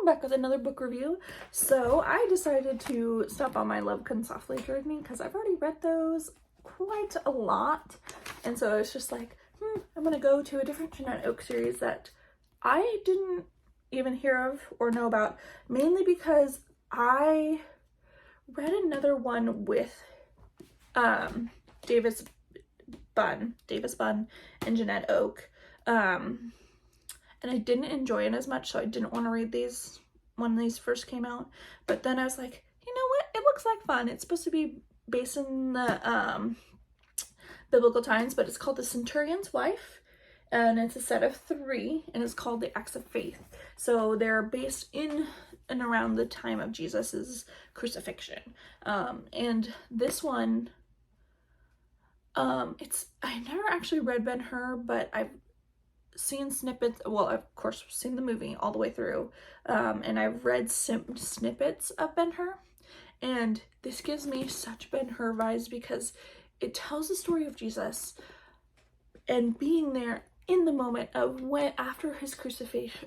I'm back with another book review. So I decided to stop on my Love Comes Softly journey because I've already read those quite a lot. And so it's just like, I'm going to go to a different Janette Oak series that I didn't even hear of or know about, mainly because I read another one with Davis Bunn and Janette Oak. And I didn't enjoy it as much, so I didn't want to read these when these first came out. But then I was like, you know what? It looks like fun. It's supposed to be based in the biblical times, but it's called The Centurion's Wife, and it's a set of 3, and it's called The Acts of Faith. So they're based in and around the time of Jesus's crucifixion. And this one, I've never actually read Ben-Hur, but I've seen snippets, well, of course, seen the movie all the way through, and I've read snippets of Ben-Hur, and this gives me such Ben-Hur vibes because it tells the story of Jesus and being there in the moment of when after his crucifixion,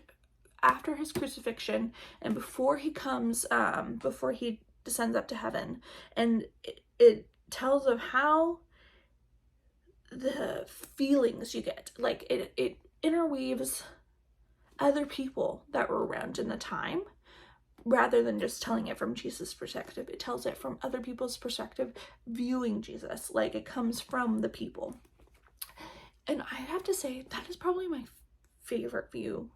and before he comes, before he descends up to heaven, and it tells of how the feelings you get, like it interweaves other people that were around in the time rather than just telling it from Jesus' perspective. It tells it from other people's perspective, viewing Jesus, like it comes from the people. And I have to say that is probably my favorite view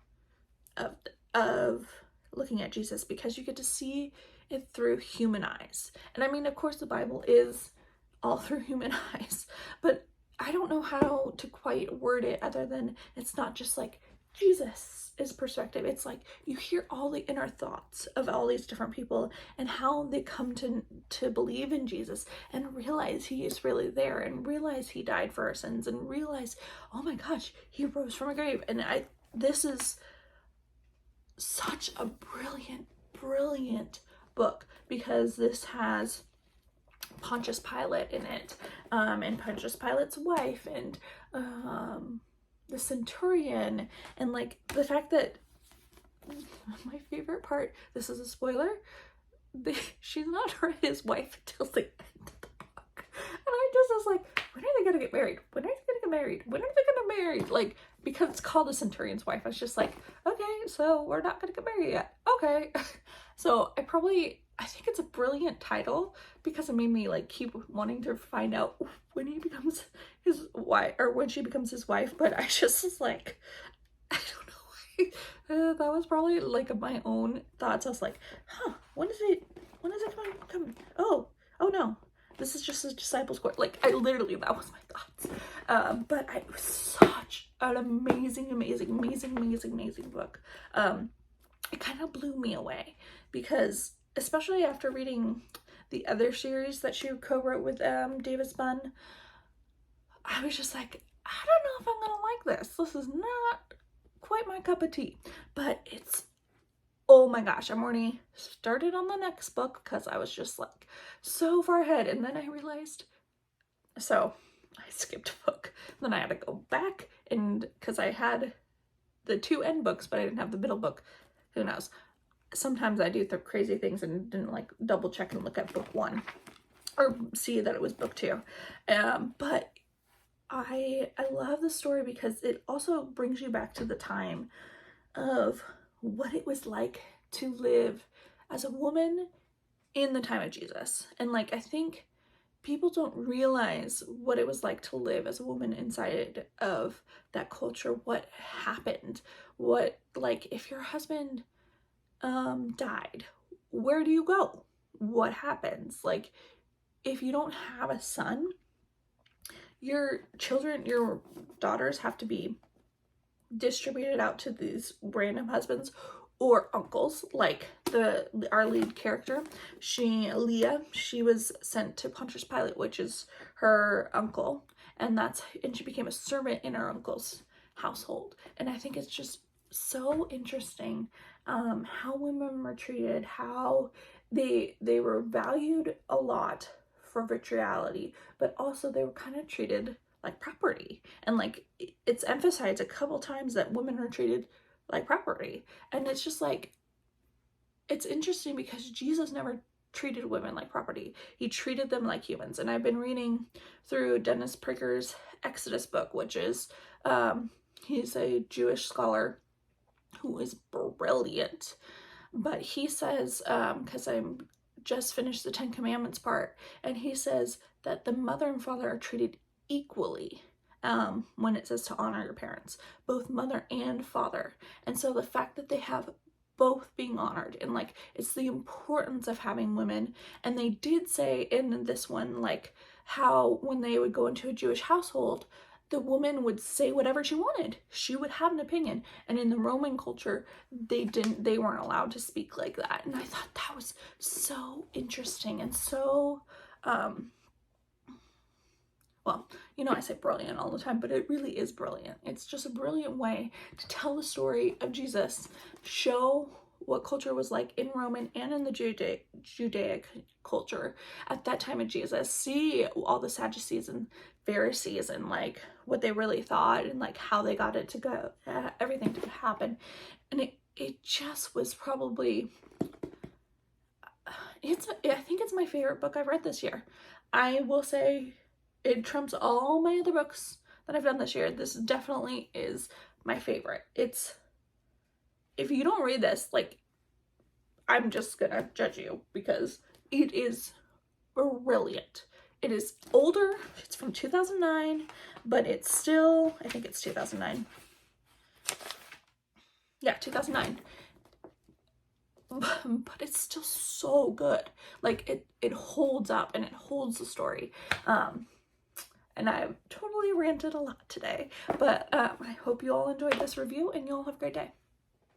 of looking at Jesus, because you get to see it through human eyes. And I mean, of course, the Bible is all through human eyes, but I don't know how to quite word it other than it's not just like Jesus' perspective. It's like you hear all the inner thoughts of all these different people and how they come to believe in Jesus and realize he is really there, and realize he died for our sins, and realize, oh my gosh, he rose from a grave. And this is such a brilliant book, because this has Pontius Pilate in it, and Pontius Pilate's wife, and the Centurion, and like the fact that my favorite part, this is a spoiler, she's not his wife until the end of the book, and I just was like, when are they gonna get married? When are they gonna get married? When are they gonna get married? Like, because it's called The Centurion's Wife, I was just like, okay, so we're not gonna get married yet. Okay. So I think it's a brilliant title because it made me like keep wanting to find out when he becomes his wife, or when she becomes his wife. But I just was like, I don't know why. That was probably like my own thoughts. I was like, when is it coming? Oh no, this is just a disciples court. Like, that was my thoughts. But it was such an amazing book. It kind of blew me away, because especially after reading the other series that she co-wrote with Davis Bunn, I was just like, I don't know if I'm gonna like this. This is not quite my cup of tea. But it's, oh my gosh, I'm already started on the next book because I was just like so far ahead. And then I realized, so I skipped a book. Then I had to go back, and because I had the 2 end books, but I didn't have the middle book. Who knows? Sometimes I do crazy things and didn't like double check and look at book 1 or see that it was book 2. But I love the story because it also brings you back to the time of what it was like to live as a woman in the time of Jesus. And like, I think people don't realize what it was like to live as a woman inside of that culture, what happened, what, like, if your husband died, where do you go? What happens? Like, if you don't have a son, your daughters have to be distributed out to these random husbands or uncles. Like our lead character, Leah, she was sent to Pontius Pilate, which is her uncle, and she became a servant in her uncle's household. And I think it's just so interesting how women were treated, how they were valued a lot for vitality, but also they were kind of treated like property. And like, it's emphasized a couple times that women are treated like property. And it's just like, it's interesting because Jesus never treated women like property. He treated them like humans. And I've been reading through Dennis Pricker's Exodus book, which is, he's a Jewish scholar who is brilliant. But he says, because I'm just finished the Ten Commandments part, and he says that the mother and father are treated equally when it says to honor your parents, both mother and father. And so the fact that they have both being honored, and like it's the importance of having women. And they did say in this one, like how when they would go into a Jewish household, the woman would say whatever she wanted. She would have an opinion. And in the Roman culture, they weren't allowed to speak like that. And I thought that was so interesting and so, well, you know, I say brilliant all the time, but it really is brilliant. It's just a brilliant way to tell the story of Jesus, show what culture was like in Roman and in the Judaic culture at that time of Jesus, see all the Sadducees and Pharisees and like what they really thought and like how they got it to go, everything to happen. And it just was probably, I think it's my favorite book I've read this year. I will say it trumps all my other books that I've done this year. This definitely is my favorite. It's, if you don't read this, like, I'm just gonna judge you because it is brilliant. It is older, it's from 2009, but it's still, I think it's 2009. Yeah, 2009. But it's still so good. Like, it holds up and it holds the story. And I've totally ranted a lot today, but I hope you all enjoyed this review and you all have a great day.